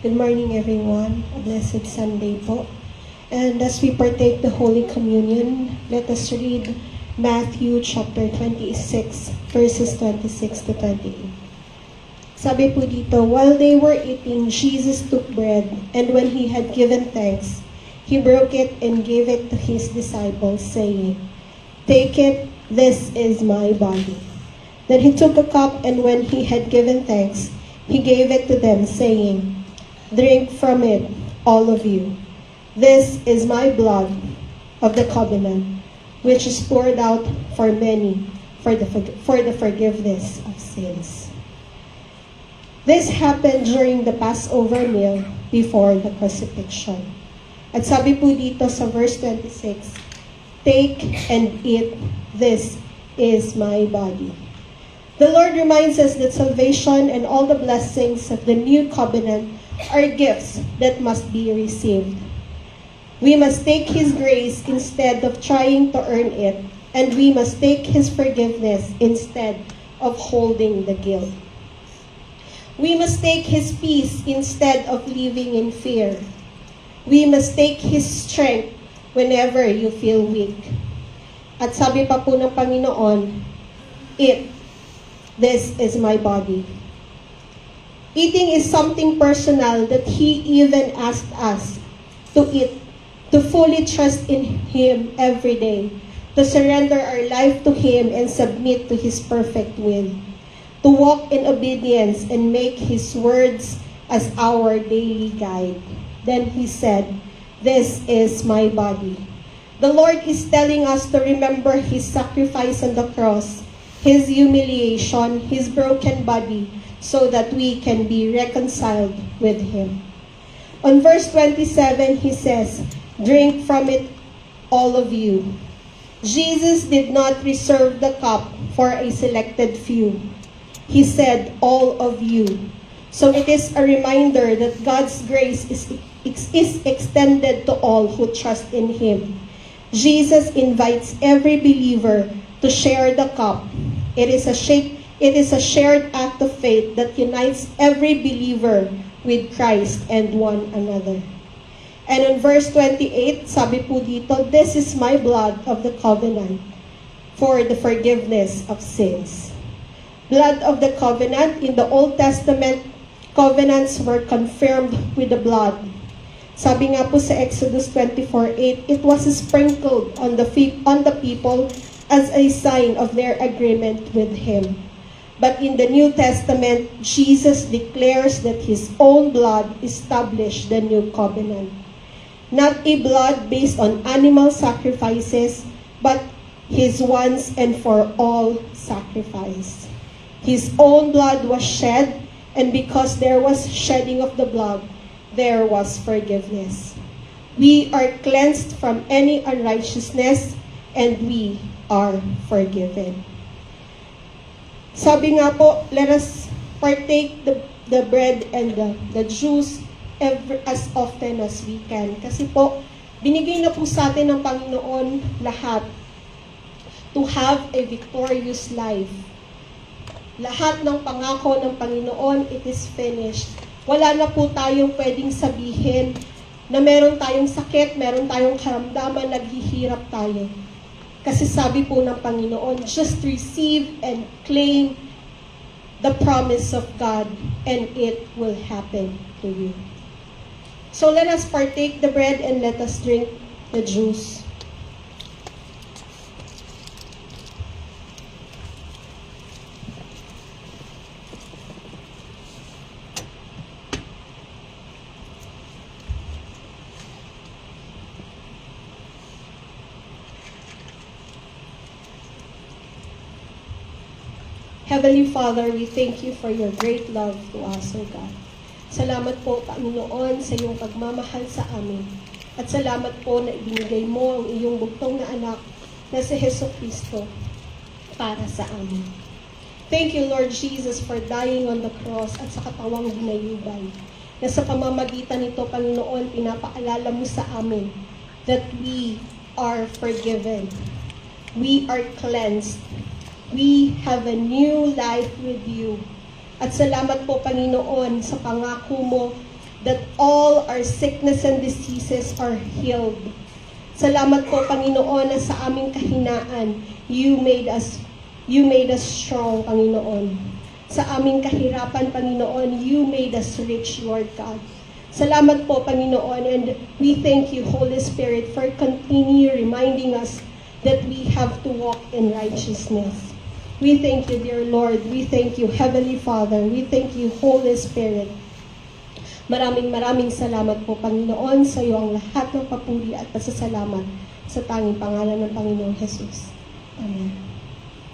Good morning, everyone. A blessed Sunday po. And as we partake the Holy Communion, let us read Matthew chapter 26, verses 26 to 28. Sabi po dito, while they were eating, Jesus took bread, and when he had given thanks, he broke it and gave it to his disciples, saying, "Take it, this is my body." Then he took a cup, and when he had given thanks, he gave it to them, saying, "Drink from it, all of you. This is my blood of the covenant, which is poured out for many for the forgiveness of sins." This happened during the Passover meal before the crucifixion. At sabi po dito sa verse 26, "Take and eat, this is my body." The Lord reminds us that salvation and all the blessings of the new covenant are gifts that must be received. We must take His grace instead of trying to earn it, and we must take His forgiveness instead of holding the guilt. We must take His peace instead of living in fear. We must take His strength whenever you feel weak. At sabi pa po ng Panginoon, "Eat, this is my body." Eating is something personal that He even asked us to eat, to fully trust in Him every day, to surrender our life to Him and submit to His perfect will, to walk in obedience and make His words as our daily guide. Then He said, "This is my body." The Lord is telling us to remember His sacrifice on the cross, His humiliation, His broken body, so that we can be reconciled with Him. On verse 27, He says, "Drink from it, all of you." Jesus did not reserve the cup for a selected few. He said, "All of you." So it is a reminder that God's grace is extended to all who trust in Him. Jesus invites every believer to share the cup. It is a shared act of faith that unites every believer with Christ and one another. And in verse 28, sabi po dito, "This is my blood of the covenant for the forgiveness of sins." Blood of the covenant, in the Old Testament, covenants were confirmed with the blood. Sabi nga po sa Exodus 24:8, it was sprinkled on the people as a sign of their agreement with Him. But in the New Testament, Jesus declares that His own blood established the new covenant. Not a blood based on animal sacrifices, but His once and for all sacrifice. His own blood was shed, and because there was shedding of the blood, there was forgiveness. We are cleansed from any unrighteousness, and we are forgiven. Sabi nga po, let us partake the bread and the juice as often as we can. Kasi po, binigay na po sa atin ng Panginoon lahat to have a victorious life. Lahat ng pangako ng Panginoon, it is finished. Wala na po tayong pwedeng sabihin na meron tayong sakit, meron tayong karamdaman, naghihirap tayo. Kasi sabi po ng Panginoon, just receive and claim the promise of God and it will happen to you. So let us partake the bread and let us drink the juice. Heavenly Father, we thank you for your great love to us, O God. Salamat po, Panginoon, sa iyong pagmamahal sa amin. At salamat po na ibinigay mo ang iyong bugtong na anak na si Jesucristo para sa amin. Thank you, Lord Jesus, for dying on the cross at sa katawang ginayubay. Na sa pamamagitan nito, Panginoon, pinapaalala mo sa amin that we are forgiven. We are cleansed. We have a new life with you. At salamat po, Panginoon, sa pangako mo that all our sickness and diseases are healed. Salamat po, Panginoon, na sa aming kahinaan, you made us strong, Panginoon. Sa aming kahirapan, Panginoon, you made us rich, Lord God. Salamat po, Panginoon, and we thank you, Holy Spirit, for continue reminding us that we have to walk in righteousness. We thank you, dear Lord. We thank you, Heavenly Father. We thank you, Holy Spirit. Maraming salamat po, Panginoon, sa iyo ang lahat ng papuri at pasasalamat sa tanging pangalan ng Panginoong Jesus. Amen.